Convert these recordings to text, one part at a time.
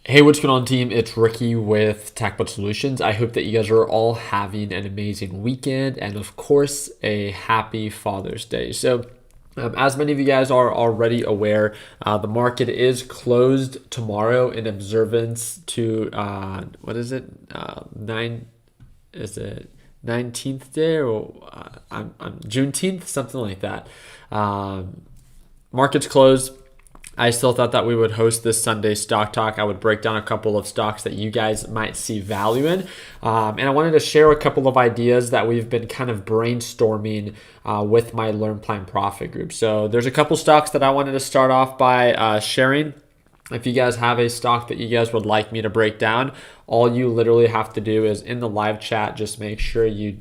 Hey, what's going on, team? It's Ricky with TechBot Solutions. I hope that you guys are all having an amazing weekend and, of course, a happy Father's Day. As many of you guys are already aware, the market is closed tomorrow in observance to what is it? Is it 19th day or I'm Juneteenth, something like that. Market's closed. I still thought that we would host this Sunday stock talk. I would break down a couple of stocks that you guys might see value in. And I wanted to share a couple of ideas that we've been kind of brainstorming with my Learn Plan Profit group. So there's a couple stocks that I wanted to start off by sharing. If you guys have a stock that you guys would like me to break down, all you literally have to do is in the live chat, just make sure you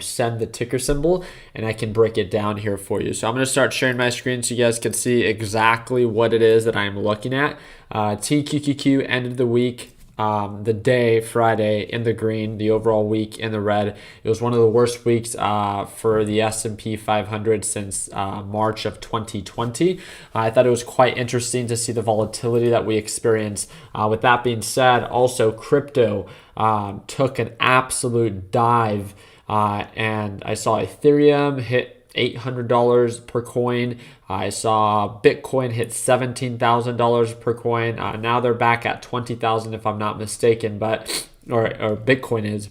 send the ticker symbol and I can break it down here for you. So I'm going to start sharing my screen so you guys can see exactly what it is that I'm looking at. TTKQ ended the week, the day Friday in the green, the overall week in the red. It was one of the worst weeks for the S&P 500 since March of 2020. I thought it was quite interesting to see the volatility that we experienced. With that being said, also crypto took an absolute dive, and I saw Ethereum hit $800 per coin. I saw Bitcoin hit $17,000 per coin. Now they're back at 20,000 if I'm not mistaken, but or Bitcoin is.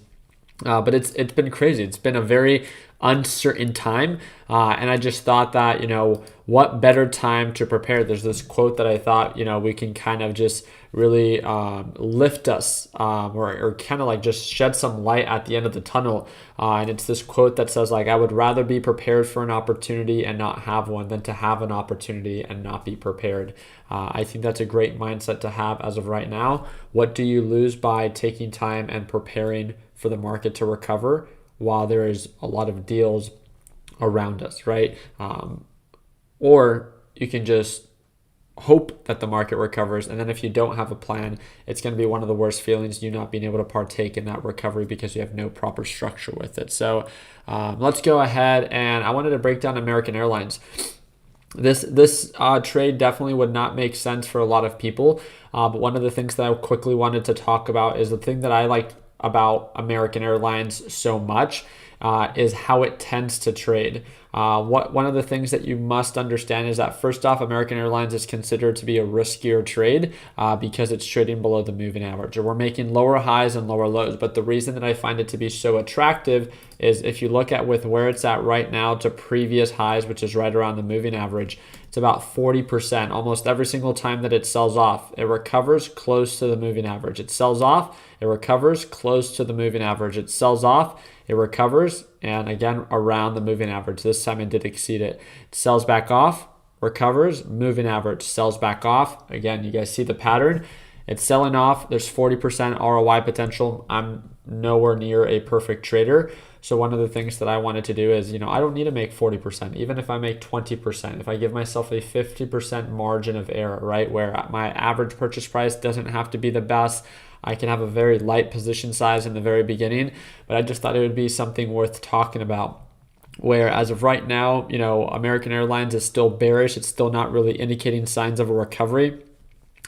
But it's been crazy. It's been a very uncertain time, and I just thought that what better time to prepare. There's this quote that I thought we can kind of just really lift us, or kind of like just shed some light at the end of the tunnel. And it's this quote that says, like, I would rather be prepared for an opportunity and not have one than to have an opportunity and not be prepared. I think that's a great mindset to have as of right now. What do you lose by taking time and preparing for the market to recover while there is a lot of deals around us, right? Or you can just hope that the market recovers, and then if you don't have a plan, it's going to be one of the worst feelings, you not being able to partake in that recovery because you have no proper structure with it. So let's go ahead, and I wanted to break down American Airlines. This trade definitely would not make sense for a lot of people, but one of the things that I quickly wanted to talk about is the thing that I like about American Airlines so much is how it tends to trade. One of the things that you must understand is that, first off, American Airlines is considered to be a riskier trade because it's trading below the moving average, or we're making lower highs and lower lows. But the reason that I find it to be so attractive is if you look at with where it's at right now to previous highs, which is right around the moving average, it's about 40%. Almost every single time that it sells off, it recovers close to the moving average. It sells off, it recovers close to the moving average. It sells off, it recovers, and again, around the moving average. This time it did exceed it. It sells back off, recovers, moving average, sells back off. Again, you guys see the pattern. It's selling off. There's 40% ROI potential. I'm nowhere near a perfect trader. So one of the things that I wanted to do is, I don't need to make 40%. Even if I make 20%, if I give myself a 50% margin of error, right, where my average purchase price doesn't have to be the best, I can have a very light position size in the very beginning, but I just thought it would be something worth talking about. Where as of right now, American Airlines is still bearish. It's still not really indicating signs of a recovery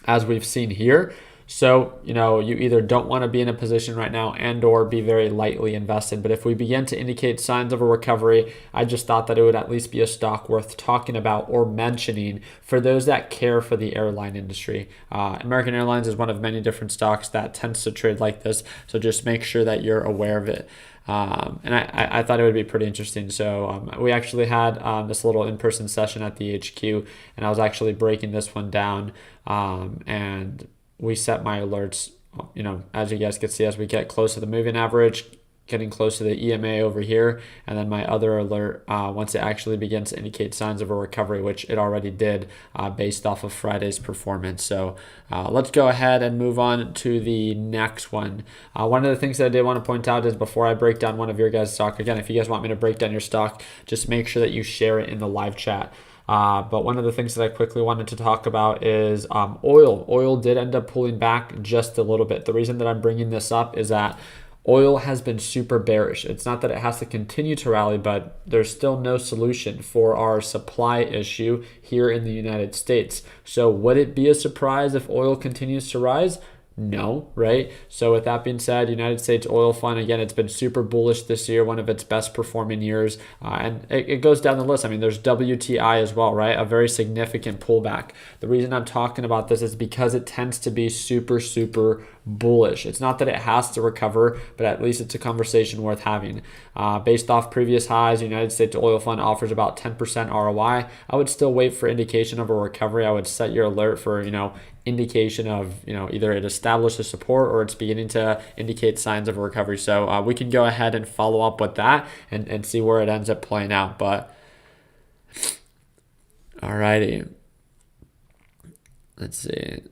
as we've seen here. So, you either don't want to be in a position right now and or be very lightly invested. But if we begin to indicate signs of a recovery, I just thought that it would at least be a stock worth talking about or mentioning for those that care for the airline industry. American Airlines is one of many different stocks that tends to trade like this. So just make sure that you're aware of it. And I thought it would be pretty interesting. So we actually had this little in-person session at the HQ, and I was actually breaking this one down, and we set my alerts, as you guys can see, as we get close to the moving average, getting close to the EMA over here, and then my other alert once it actually begins to indicate signs of a recovery, which it already did based off of Friday's performance. So let's go ahead and move on to the next one. One of the things that I did want to point out is before I break down one of your guys' stock, again, if you guys want me to break down your stock, just make sure that you share it in the live chat. But one of the things that I quickly wanted to talk about is oil. Oil did end up pulling back just a little bit. The reason that I'm bringing this up is that oil has been super bearish. It's not that it has to continue to rally, but there's still no solution for our supply issue here in the United States. So would it be a surprise if oil continues to rise? No, right? So with that being said, United States Oil Fund, again, it's been super bullish this year, one of its best performing years. And it goes down the list. I mean, there's WTI as well, right? A very significant pullback. The reason I'm talking about this is because it tends to be super, super bullish. It's not that it has to recover, but at least it's a conversation worth having. Based off previous highs, United States Oil Fund offers about 10% ROI. I would still wait for indication of a recovery. I would set your alert for, indication of, either it established a support or it's beginning to indicate signs of a recovery. So we can go ahead and follow up with that and see where it ends up playing out. But alrighty, let's see.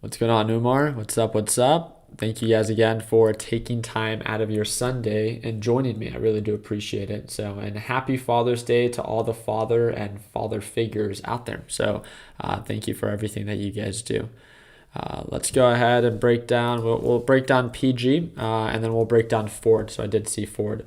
What's going on, Umar? What's up? Thank you guys again for taking time out of your Sunday and joining me. I really do appreciate it. So, and happy Father's Day to all the father and father figures out there. So thank you for everything that you guys do. Let's go ahead and break down. We'll break down PG and then we'll break down Ford. So I did see Ford.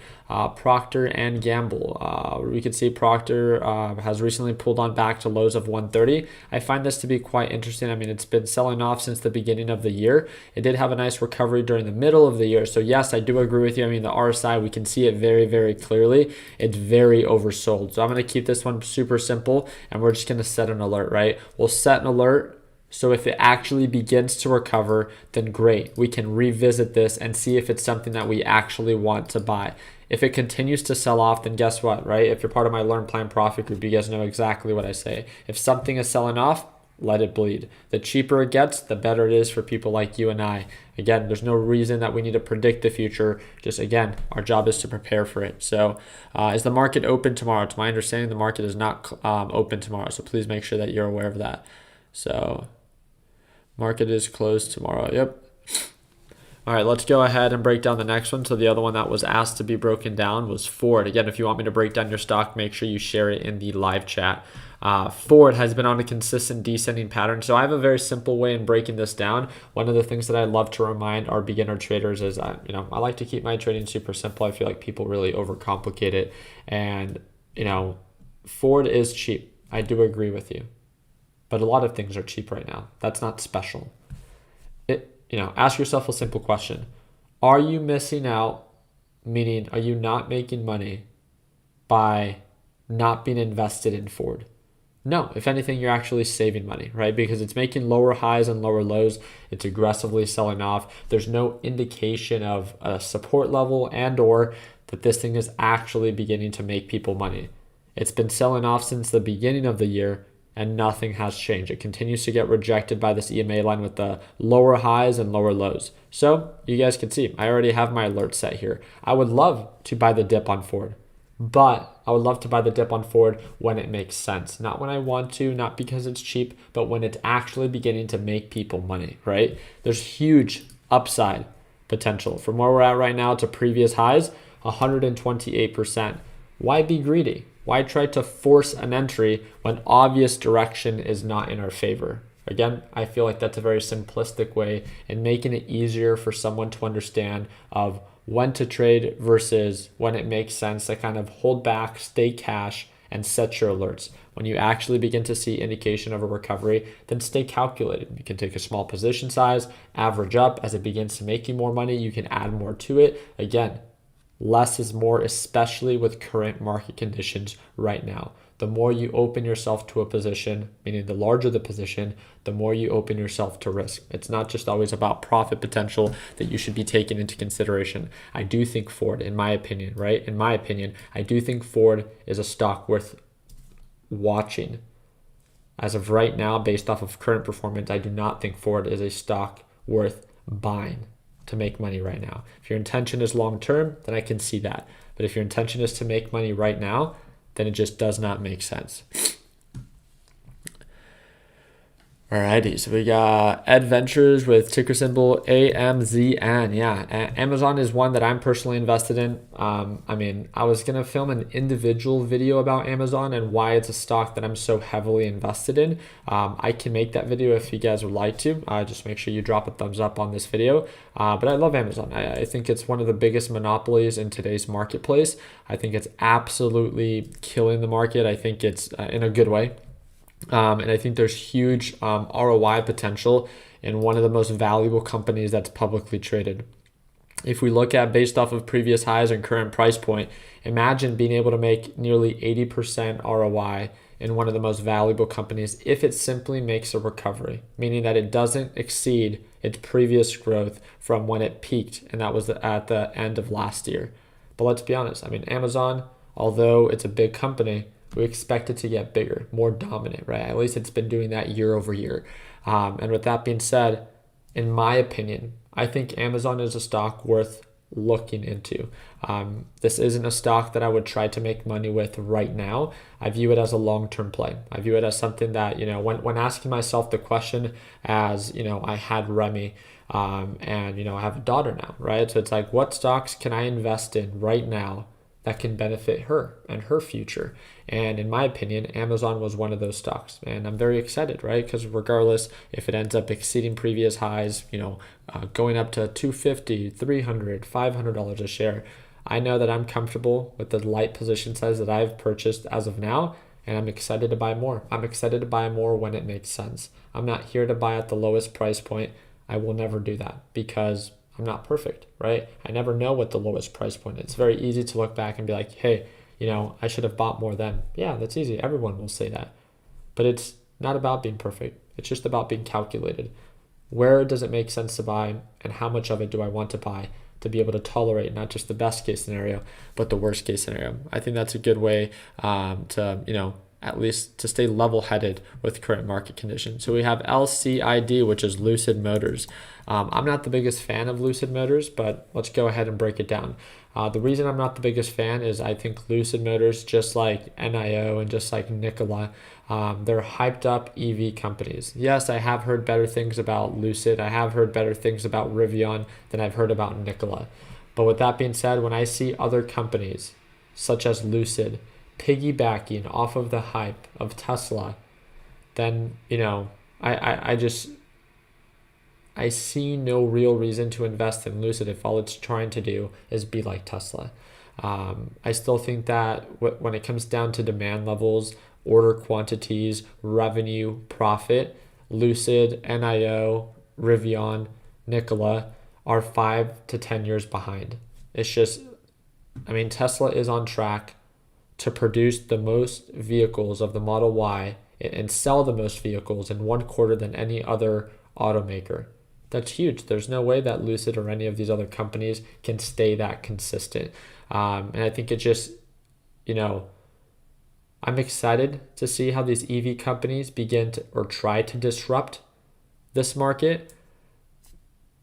Procter and Gamble. We can see Procter has recently pulled on back to lows of 130. I find this to be quite interesting. I mean, it's been selling off since the beginning of the year. It did have a nice recovery during the middle of the year. So yes, I do agree with you. I mean, the RSI, we can see it very, very clearly. It's very oversold. So I'm going to keep this one super simple and we're just going to set an alert, right? We'll set an alert. So if it actually begins to recover, then great. We can revisit this and see if it's something that we actually want to buy. If it continues to sell off, then guess what, right? If you're part of my Learn Plan Profit group, you guys know exactly what I say. If something is selling off, let it bleed. The cheaper it gets, the better it is for people like you and I. Again, there's no reason that we need to predict the future. Just again, our job is to prepare for it. So is the market open tomorrow? To my understanding, the market is not open tomorrow. So please make sure that you're aware of that. So market is closed tomorrow. Yep. All right, let's go ahead and break down the next one. So the other one that was asked to be broken down was Ford. Again, if you want me to break down your stock, make sure you share it in the live chat. Ford has been on a consistent descending pattern. So I have a very simple way in breaking this down. One of the things that I love to remind our beginner traders is, I like to keep my trading super simple. I feel like people really overcomplicate it. And, Ford is cheap. I do agree with you. But a lot of things are cheap right now. That's not special. Ask yourself a simple question. Are you missing out? Meaning, are you not making money by not being invested in Ford? No, if anything, you're actually saving money, right? Because it's making lower highs and lower lows. It's aggressively selling off. There's no indication of a support level and or that this thing is actually beginning to make people money. It's been selling off since the beginning of the year and nothing has changed. It continues to get rejected by this EMA line with the lower highs and lower lows. So you guys can see, I already have my alert set here. I would love to buy the dip on Ford, but I would love to buy the dip on Ford when it makes sense. Not when I want to, not because it's cheap, but when it's actually beginning to make people money, right? There's huge upside potential from where we're at right now to previous highs, 128%. Why be greedy? Why try to force an entry when obvious direction is not in our favor? Again, I feel like that's a very simplistic way in making it easier for someone to understand of when to trade versus when it makes sense to kind of hold back, stay cash, and set your alerts. When you actually begin to see indication of a recovery, then stay calculated. You can take a small position size, average up. As it begins to make you more money, you can add more to it. Again, less is more, especially with current market conditions right now. The more you open yourself to a position, meaning the larger the position, the more you open yourself to risk. It's not just always about profit potential that you should be taken into consideration. I do think Ford, in my opinion, right? In my opinion, I do think Ford is a stock worth watching. As of right now, based off of current performance, I do not think Ford is a stock worth buying to make money right now. If your intention is long-term, then I can see that. But if your intention is to make money right now, then it just does not make sense. Alrighty, so we got Ed Ventures with ticker symbol AMZN. Yeah, Amazon is one that I'm personally invested in. I was going to film an individual video about Amazon and why it's a stock that I'm so heavily invested in. I can make that video if you guys would like to. Just make sure you drop a thumbs up on this video. But I love Amazon. I think it's one of the biggest monopolies in today's marketplace. I think it's absolutely killing the market. I think it's in a good way. And I think there's huge ROI potential in one of the most valuable companies that's publicly traded. If we look at based off of previous highs and current price point, imagine being able to make nearly 80% ROI in one of the most valuable companies if it simply makes a recovery, meaning that it doesn't exceed its previous growth from when it peaked, and that was at the end of last year. But let's be honest, I mean, Amazon, although it's a big company, we expect it to get bigger, more dominant, right? At least it's been doing that year over year. And with that being said, in my opinion, I think Amazon is a stock worth looking into. This isn't a stock that I would try to make money with right now. I view it as a long-term play. I view it as something that, when asking myself the question as, I had Remy, and, I have a daughter now, right? So it's like, what stocks can I invest in right now that can benefit her and her future? And in my opinion, Amazon was one of those stocks. And I'm very excited, right? Because regardless if it ends up exceeding previous highs, going up to $250, $300, $500 a share, I know that I'm comfortable with the light position size that I've purchased as of now. And I'm excited to buy more. I'm excited to buy more when it makes sense. I'm not here to buy at the lowest price point. I will never do that because I'm not perfect, right? I never know what the lowest price point is. It's very easy to look back and be like, hey, I should have bought more then. Yeah, that's easy. Everyone will say that. But it's not about being perfect. It's just about being calculated. Where does it make sense to buy, and how much of it do I want to buy to be able to tolerate not just the best case scenario, but the worst case scenario? I think that's a good way to, at least to stay level-headed with current market conditions. So we have LCID, which is Lucid Motors. I'm not the biggest fan of Lucid Motors, but let's go ahead and break it down. The reason I'm not the biggest fan is I think Lucid Motors, just like NIO and just like Nikola, they're hyped up EV companies. Yes, I have heard better things about Lucid. I have heard better things about Rivian than I've heard about Nikola. But with that being said, when I see other companies such as Lucid piggybacking off of the hype of Tesla, then, I see no real reason to invest in Lucid if all it's trying to do is be like Tesla. I still think that when it comes down to demand levels, order quantities, revenue, profit, Lucid, NIO, Rivian, Nikola are 5 to 10 years behind. It's just, Tesla is on track to produce the most vehicles of the Model Y and sell the most vehicles in one quarter than any other automaker. That's huge. There's no way that Lucid or any of these other companies can stay that consistent. And I think it just, I'm excited to see how these EV companies begin to or try to disrupt this market.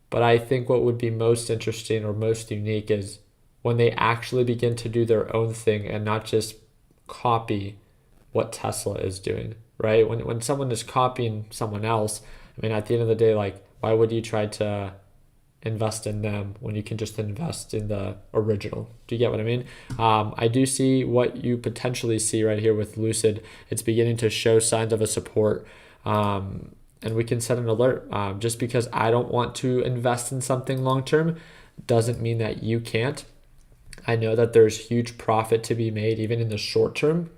But I think what would be most interesting or most unique is when they actually begin to do their own thing and not just copy what Tesla is doing, right? When someone is copying someone else, at the end of the day, like, why would you try to invest in them when you can just invest in the original? Do you get what I mean? I do see what you potentially see right here with Lucid. It's beginning to show signs of a support. And we can set an alert. Just because I don't want to invest in something long-term doesn't mean that you can't. I know that there's huge profit to be made even in the short term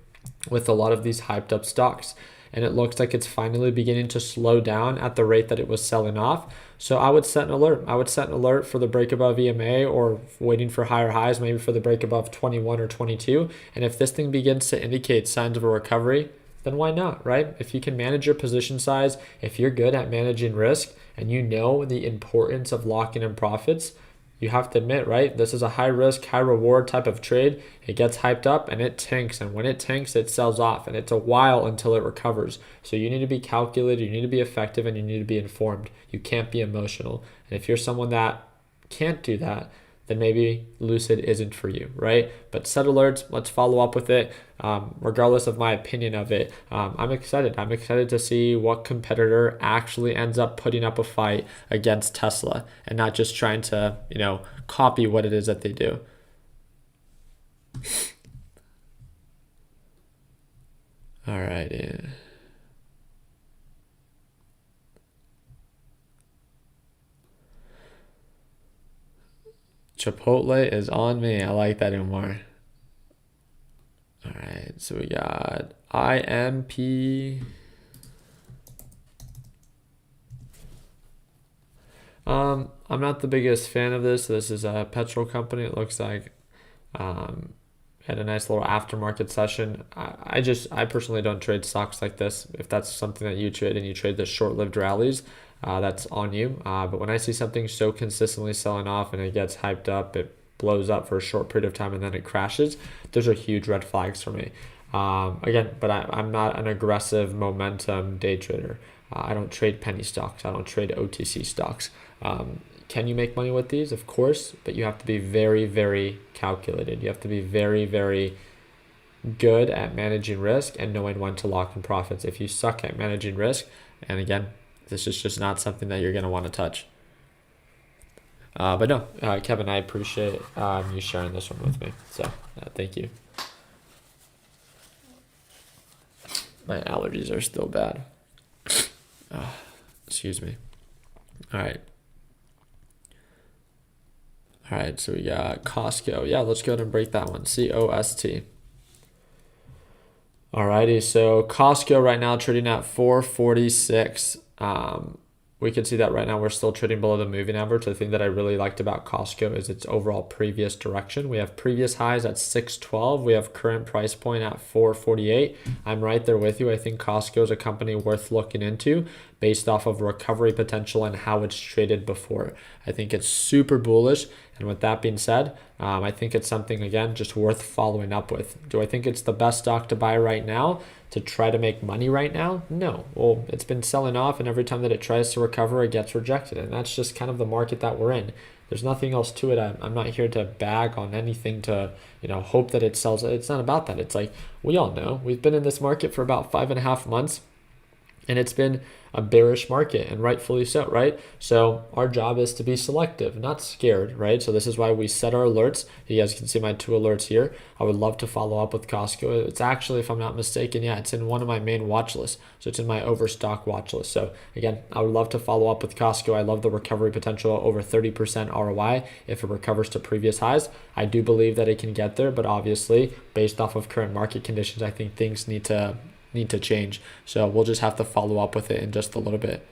with a lot of these hyped up stocks. And it looks like it's finally beginning to slow down at the rate that it was selling off. So I would set an alert. I would set an alert for the break above EMA or waiting for higher highs, maybe for the break above 21 or 22. And if this thing begins to indicate signs of a recovery, then why not, right? If you can manage your position size, if you're good at managing risk and you know the importance of locking in profits, you have to admit, right? This is a high risk, high reward type of trade. It gets hyped up and it tanks. And when it tanks, it sells off. And it's a while until it recovers. So you need to be calculated, you need to be effective, and you need to be informed. You can't be emotional. And if you're someone that can't do that, then maybe Lucid isn't for you, right? But set alerts, let's follow up with it. Regardless of my opinion of it, I'm excited. I'm excited to see what competitor actually ends up putting up a fight against Tesla and not just trying to, copy what it is that they do. All right. Yeah. Chipotle is on me. I like that, Umar. All right, so we got IMP. I'm not the biggest fan of this. This is a petrol company. It looks like had a nice little aftermarket session. I personally don't trade stocks like this. If that's something that you trade and you trade the short-lived rallies, that's on you. But when I see something so consistently selling off and it gets hyped up, it blows up for a short period of time and then it crashes, those are huge red flags for me. Again, but I'm not an aggressive momentum day trader. I don't trade penny stocks. I don't trade OTC stocks. Can you make money with these? Of course, but you have to be very, very calculated. You have to be very, very good at managing risk and knowing when to lock in profits. If you suck at managing risk, and again, this is just not something that you're going to want to touch. But no, Kevin, I appreciate you sharing this one with me. So thank you. My allergies are still bad. Excuse me. All right. All right, so we got Costco. Yeah, let's go ahead and break that one. COST. Alrighty, so Costco right now trading at 446. We can see that right now we're still trading below the moving average. The thing that I really liked about Costco is its overall previous direction. We have previous highs at 612. We have current price point at 448. I'm right there with you. I think Costco is a company worth looking into based off of recovery potential and how it's traded before. I think it's super bullish. And with that being said, I think it's something, again, just worth following up with. Do I think it's the best stock to buy right now to try to make money right now? No. Well, it's been selling off, and every time that it tries to recover, it gets rejected. And that's just kind of the market that we're in. There's nothing else to it. I'm not here to bag on anything to, hope that it sells. It's not about that. It's like, we all know we've been in this market for about 5.5 months. And it's been a bearish market, and rightfully so, right? So our job is to be selective, not scared, right? So this is why we set our alerts. You guys can see my 2 alerts here. I would love to follow up with Costco. It's actually, if I'm not mistaken, it's in one of my main watch lists. So it's in my overstock watch list. So again, I would love to follow up with Costco. I love the recovery potential, over 30% ROI if it recovers to previous highs. I do believe that it can get there, but obviously, based off of current market conditions, I think things need to change. So we'll just have to follow up with it in just a little bit.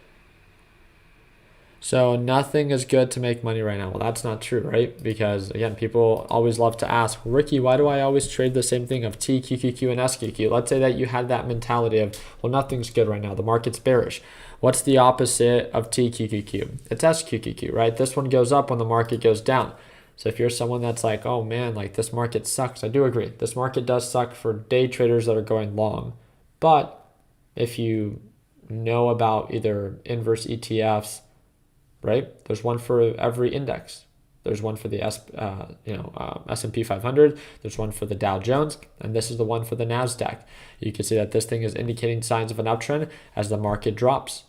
So nothing is good to make money right now. Well, that's not true, right? Because again, people always love to ask, Ricky, why do I always trade the same thing of TQQQ and SQQ? Let's say that you had that mentality of, well, nothing's good right now. The market's bearish. What's the opposite of TQQQ? It's SQQQ, right? This one goes up when the market goes down. So if you're someone that's like, oh man, like this market sucks. I do agree. This market does suck for day traders that are going long. But if you know about either inverse ETFs, right? There's one for every index. There's one for the S&P 500. There's one for the Dow Jones, and this is the one for the Nasdaq. You can see that this thing is indicating signs of an uptrend as the market drops,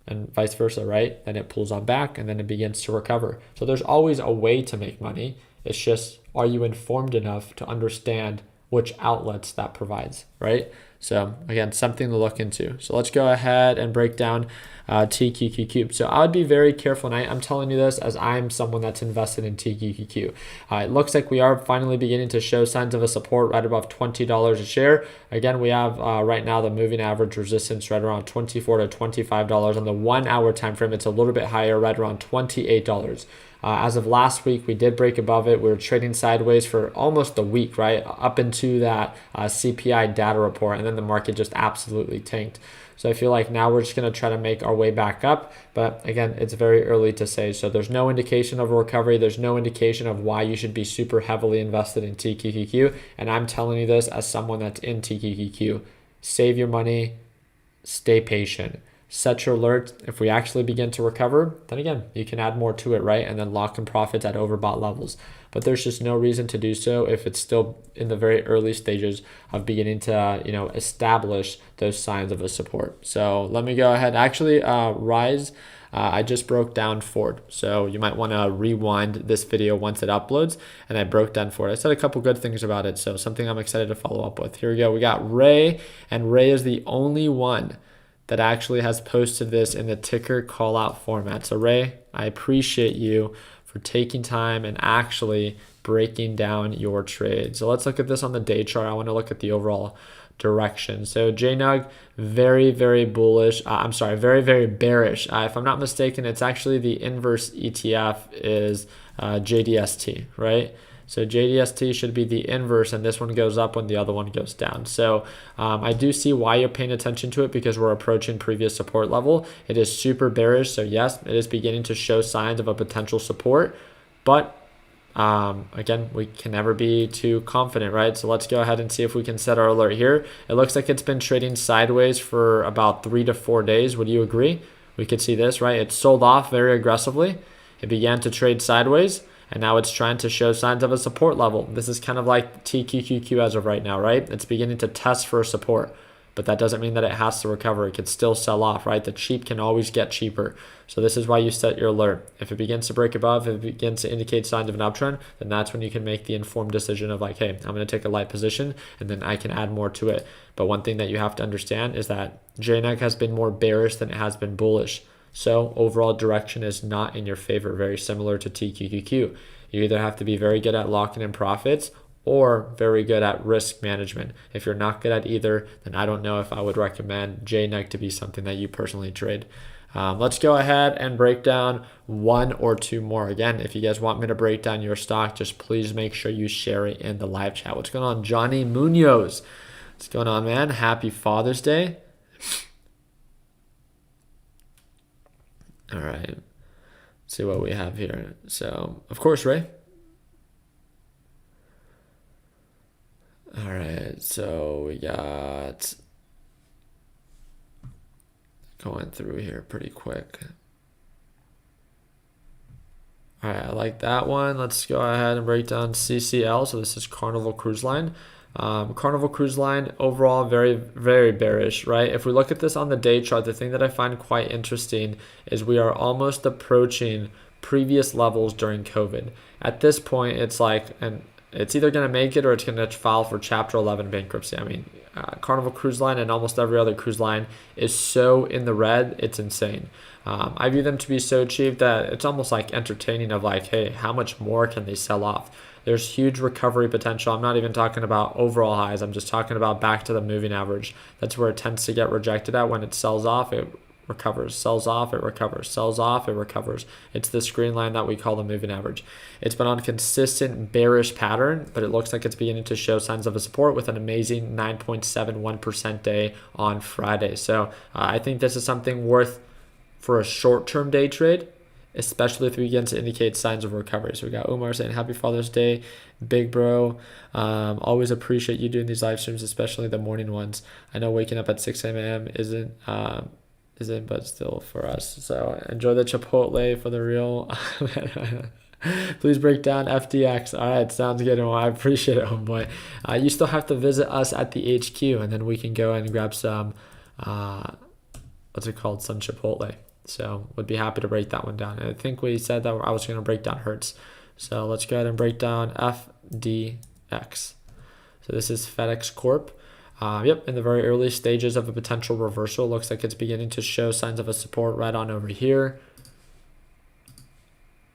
and vice versa, right? Then it pulls on back, and then it begins to recover. So there's always a way to make money. It's just, are you informed enough to understand which outlets that provides, right? So again, something to look into. So let's go ahead and break down TQQQ. So I would be very careful, and I'm telling you this as I'm someone that's invested in TQQQ. It looks like we are finally beginning to show signs of a support right above $20 a share. Again, we have right now the moving average resistance right around $24 to $25. On the 1 hour time frame, it's a little bit higher, right around $28. As of last week, we did break above it. We were trading sideways for almost a week, right? Up into that CPI data report, and then the market just absolutely tanked. So I feel like now we're just going to try to make our way back up. But again, it's very early to say. So there's no indication of a recovery. There's no indication of why you should be super heavily invested in TQQQ. And I'm telling you this as someone that's in TQQQ. Save your money. Stay patient. Set your alert. If we actually begin to recover, then again, you can add more to it, right? And then lock in profits at overbought levels. But there's just no reason to do so if it's still in the very early stages of beginning to, establish those signs of a support. So let me go ahead. Actually, Rise, I just broke down Ford. So you might want to rewind this video once it uploads. And I broke down Ford. I said a couple good things about it. So something I'm excited to follow up with. Here we go. We got Ray, and Ray is the only one that actually has posted this in the ticker call out format. So Ray, I appreciate you for taking time and actually breaking down your trade. So let's look at this on the day chart. I want to look at the overall direction. So JNUG, very, very bullish. Very, very bearish. If I'm not mistaken, it's actually the inverse ETF is JDST, right? So JDST should be the inverse, and this one goes up when the other one goes down. So I do see why you're paying attention to it, because we're approaching previous support level. It is super bearish. So yes, it is beginning to show signs of a potential support, but again, we can never be too confident, right? So let's go ahead and see if we can set our alert here. It looks like it's been trading sideways for about 3 to 4 days. Would you agree? We could see this, right? It sold off very aggressively. It began to trade sideways, and now it's trying to show signs of a support level. This is kind of like TTKQ as of right now, right? It's beginning to test for support, but that doesn't mean that it has to recover. It could still sell off, right? The cheap can always get cheaper. So this is why you set your alert. If it begins to break above, if it begins to indicate signs of an uptrend, then that's when you can make the informed decision of like, hey, I'm going to take a light position, and then I can add more to it. But one thing that you have to understand is that JNUG has been more bearish than it has been bullish. So overall direction is not in your favor, very similar to TQQQ. You either have to be very good at locking in profits or very good at risk management. If you're not good at either, then I don't know if I would recommend JNUG to be something that you personally trade. Let's go ahead and break down one or two more. Again, if you guys want me to break down your stock, just please make sure you share it in the live chat. What's going on, Johnny Munoz? What's going on, man? Happy Father's Day. All right, let's see what we have here. So, of course, Ray. All right, so we got going through here pretty quick. All right, I like that one. Let's go ahead and break down CCL. So this is Carnival Cruise Line. Carnival Cruise Line overall very, very bearish, right? If we look at this on the day chart, the thing that I find quite interesting is we are almost approaching previous levels during COVID. At this point, it's like, and it's either going to make it or it's going to file for Chapter 11 bankruptcy. I mean, Carnival Cruise Line and almost every other cruise line is so in the red, it's insane. I view them to be so cheap that it's almost like entertaining of like, hey, how much more can they sell off? There's huge recovery potential. I'm not even talking about overall highs. I'm just talking about back to the moving average. That's where it tends to get rejected at. When it sells off, it recovers, sells off, it recovers, sells off, it recovers. It's this green line that we call the moving average. It's been on a consistent bearish pattern, but it looks like it's beginning to show signs of a support with an amazing 9.71% day on Friday. So I think this is something worth for a short-term day trade, especially if we begin to indicate signs of recovery. So we got Umar saying happy Father's Day, big bro. Always appreciate you doing these live streams, especially the morning ones. I know waking up at 6 a.m. isn't, but still for us. So enjoy the Chipotle for the real. Please break down FTX. All right, sounds good. Well, I appreciate it, homeboy. You still have to visit us at the HQ, and then we can go and grab some, what's it called, some Chipotle. So would be happy to break that one down. And I think we said that I was going to break down Hertz. So let's go ahead and break down FDX. So this is FedEx Corp. Yep, in the very early stages of a potential reversal. Looks like it's beginning to show signs of a support right on over here.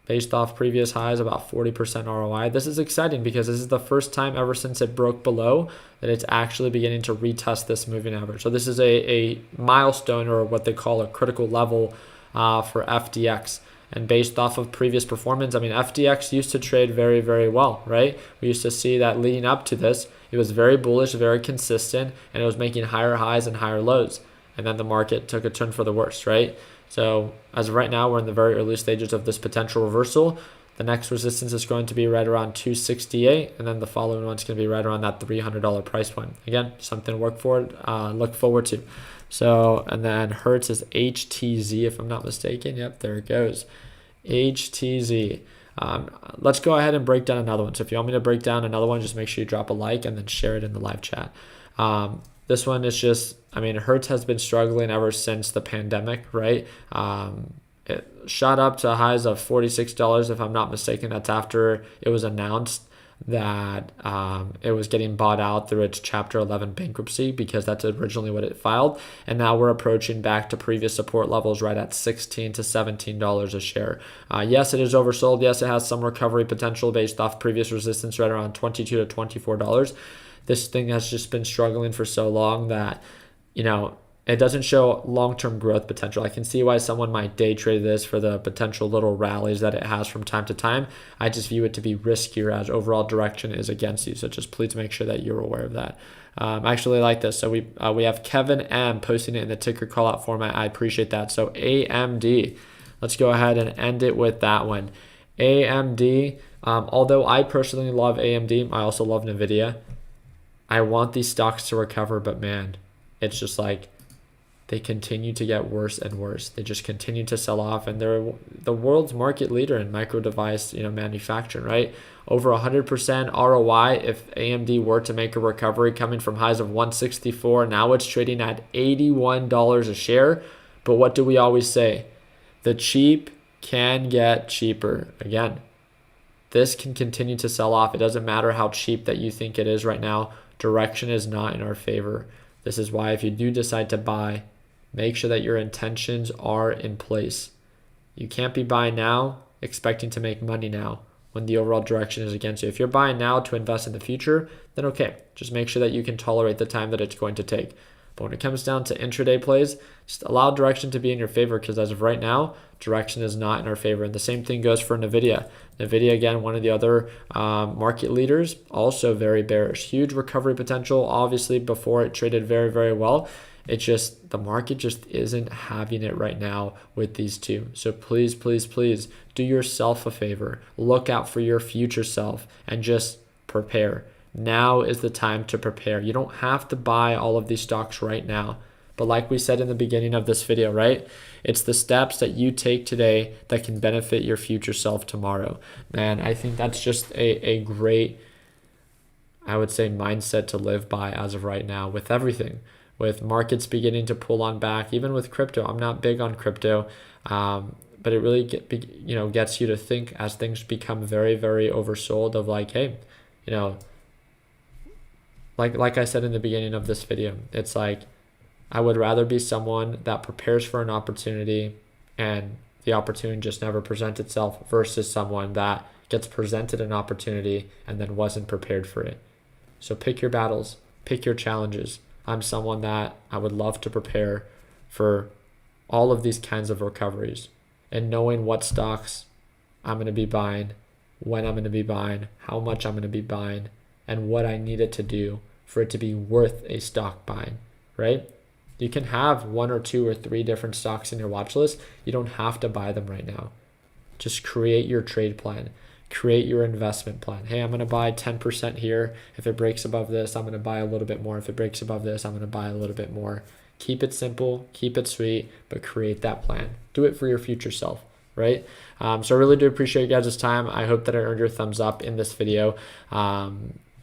Based off previous highs, about 40% ROI. This is exciting because this is the first time ever since it broke below that it's actually beginning to retest this moving average. So this is a milestone, or what they call a critical level for FDX. And based off of previous performance, I mean, FDX used to trade very, very well, right? We used to see that leading up to this, it was very bullish, very consistent, and it was making higher highs and higher lows. And then the market took a turn for the worse, right? So as of right now, we're in the very early stages of this potential reversal. The next resistance is going to be right around 268, and then the following one's going to be right around that $300 price point. Again, something to look forward to. So, and then Hertz is HTZ, if I'm not mistaken. Yep, there it goes. HTZ. Let's go ahead and break down another one. So if you want me to break down another one, just make sure you drop a like and then share it in the live chat. This one is just, I mean, Hertz has been struggling ever since the pandemic, right? It shot up to highs of $46, if I'm not mistaken. That's after it was announced that it was getting bought out through its Chapter 11 bankruptcy, because that's originally what it filed. And now we're approaching back to previous support levels right at $16 to $17 a share. Yes, it is oversold. Yes, it has some recovery potential based off previous resistance right around $22 to $24. this thing has just been struggling for so long that, it doesn't show long-term growth potential. I can see why someone might day trade this for the potential little rallies that it has from time to time. I just view it to be riskier as overall direction is against you. So just please make sure that you're aware of that. I actually like this. So we have Kevin M posting it in the ticker call out format. I appreciate that. So AMD, let's go ahead and end it with that one. AMD, although I personally love AMD, I also love NVIDIA. I want these stocks to recover, but man, it's just like they continue to get worse and worse. They just continue to sell off, and they're the world's market leader in micro device, manufacturing, right? Over 100% ROI if AMD were to make a recovery coming from highs of 164. Now it's trading at $81 a share. But what do we always say? The cheap can get cheaper. Again, this can continue to sell off. It doesn't matter how cheap that you think it is right now. Direction is not in our favor. This is why if you do decide to buy, make sure that your intentions are in place. You can't be buying now expecting to make money now when the overall direction is against you. If you're buying now to invest in the future, then okay, just make sure that you can tolerate the time that it's going to take. But when it comes down to intraday plays, just allow direction to be in your favor, because as of right now, direction is not in our favor. And the same thing goes for NVIDIA. NVIDIA, again, one of the other market leaders, also very bearish. Huge recovery potential, obviously, before it traded very, very well. It's just the market just isn't having it right now with these two. So please, please, please do yourself a favor. Look out for your future self and just prepare. Now is the time to prepare. You don't have to buy all of these stocks right now. But like we said in the beginning of this video, right? It's the steps that you take today that can benefit your future self tomorrow. Man, I think that's just a great, I would say, mindset to live by as of right now with everything. With markets beginning to pull on back, even with crypto. I'm not big on crypto, but it really gets you to think as things become very, very oversold of like, hey, like I said in the beginning of this video, it's like I would rather be someone that prepares for an opportunity and the opportunity just never presents itself versus someone that gets presented an opportunity and then wasn't prepared for it. So pick your battles, pick your challenges. I'm someone that I would love to prepare for all of these kinds of recoveries and knowing what stocks I'm going to be buying, when I'm going to be buying, how much I'm going to be buying, and what I need it to do for it to be worth a stock buying, right? You can have 1 or 2 or 3 different stocks in your watch list. You don't have to buy them right now. Just create your trade plan. Create your investment plan. Hey, I'm going to buy 10% here. If it breaks above this, I'm going to buy a little bit more. If it breaks above this, I'm going to buy a little bit more. Keep it simple, keep it sweet, but create that plan. Do it for your future self, right? So I really do appreciate you guys' time. I hope that I earned your thumbs up in this video.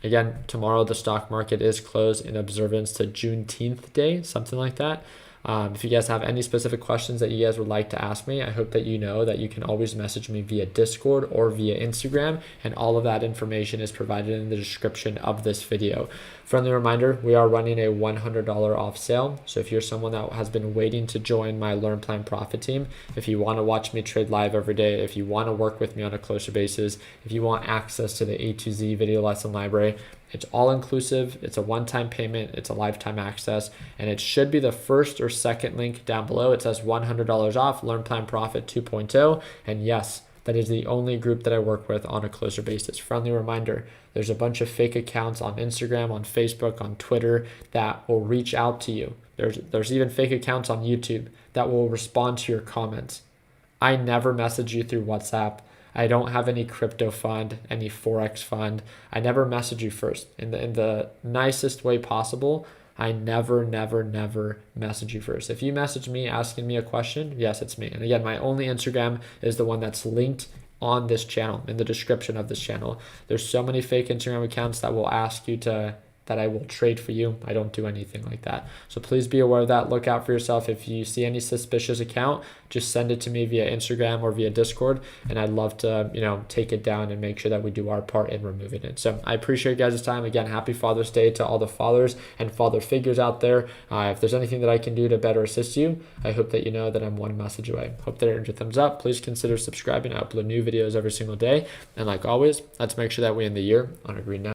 Again, tomorrow the stock market is closed in observance to Juneteenth Day, something like that. If you guys have any specific questions that you guys would like to ask me, I hope that you know that you can always message me via Discord or via Instagram, and all of that information is provided in the description of this video. Friendly reminder, we are running a $100 off sale. So if you're someone that has been waiting to join my Learn Plan Profit team, if you want to watch me trade live every day, if you want to work with me on a closer basis, if you want access to the A to Z video lesson library, it's all inclusive. It's a one-time payment. It's a lifetime access. And it should be the first or second link down below. It says $100 off, Learn Plan Profit 2.0. And yes, that is the only group that I work with on a closer basis. Friendly reminder, there's a bunch of fake accounts on Instagram, on Facebook, on Twitter that will reach out to you. There's even fake accounts on YouTube that will respond to your comments. I never message you through WhatsApp. I don't have any crypto fund, any Forex fund. I never message you first. In the nicest way possible, I never message you first. If you message me asking me a question, yes, it's me. And again, my only Instagram is the one that's linked on this channel, in the description of this channel. There's so many fake Instagram accounts that will ask you that I will trade for you. I don't do anything like that. So please be aware of that. Look out for yourself. If you see any suspicious account, just send it to me via Instagram or via Discord, and I'd love to, take it down and make sure that we do our part in removing it. So I appreciate you guys' time. Again, happy Father's Day to all the fathers and father figures out there. If there's anything that I can do to better assist you, I hope that you know that I'm one message away. Hope that it earned your thumbs up. Please consider subscribing. I upload new videos every single day. And like always, let's make sure that we end the year on a green note.